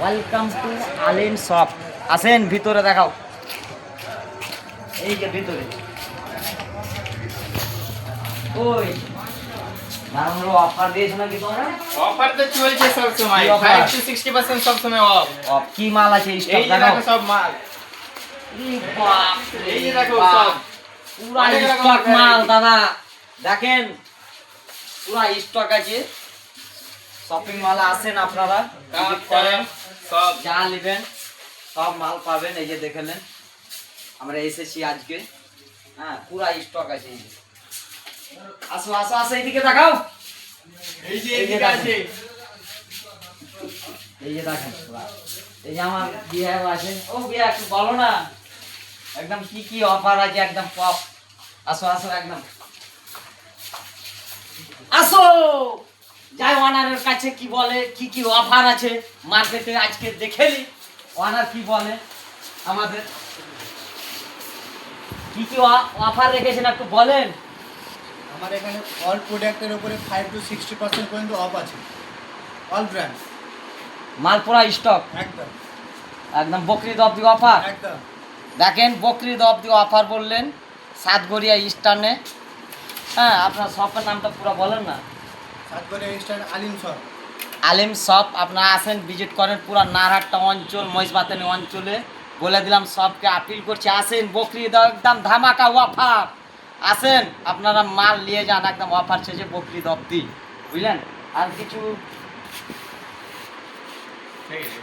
Welcome to Alim shop. আসেন ভিতরে দেখাও। এই যে ভিতরে ওই নানার অফার দিয়েছো নাকি তোমরা? অফার তো চলছে সব সময়, কি offer? 5 to 60% সব সময় অফ। অফ কি মাল আছে স্টক এই যে দেখাও। দেখো সব মাল, বাপ রে এই যে দেখো বাপ। সব পুরা অনেক রকমের স্টক মাল variety। দাদা, দেখেন পুরা স্টক আছে। শপিং মলে আসেন আপনারা, ভিজিট করেন, সব যা নেবেন সব মাল পাবেন। এই যে দেখলেন আমরা এসেছি আজকে, হ্যাঁ পুরা স্টক আছে। এই যে আসো আসো আসো, এইদিকে দেখাও। এই যে এই যে এদিকে আছে। এই যে দেখেন পুরা। এই যে আমার বিয়ে আছে। ও বিয়ে একটু বলো না একদম কি কি অফার আছে, একদম টপ। আসো আসো একদম আসো। যাই ওনারের কাছে কি বলে, কি কি অফার আছে মার্কেটে আজকে দেখেলি ওনার কি বলে আমাদের, কি কি অফার রেখেছেন একটু বলেন। আমার এখানে অল প্রোডাক্টের উপরে 5 to 60% পর্যন্ত অফ আছে, অল ব্র্যান্ড। মাল পুরা স্টক একদম একদম বকরিদ অব্দি অফার। একদম দেখেন বকরিদ অব্দি অফার বললেন সাতগড়িয়া স্টানে। হ্যাঁ আপনার শপের নামটা পুরো বলেন না। সাতগড়িয়া স্ট্যান্ড আলিম শপ। আলিম শপ, আপনারা আসেন ভিজিট করেন পুরা নারহাট্টা অঞ্চল, মহিষবাতানি অঞ্চলে। বলে দিলাম সবকে আপিল করছি, আসেন বকরিদ একদম ধামাকা অফার। আসেন আপনারা মাল নিয়ে যান, একদম অফার শেষে বকরিদ অব্দি, বুঝলেন। আর কিছু ঠিক আছে।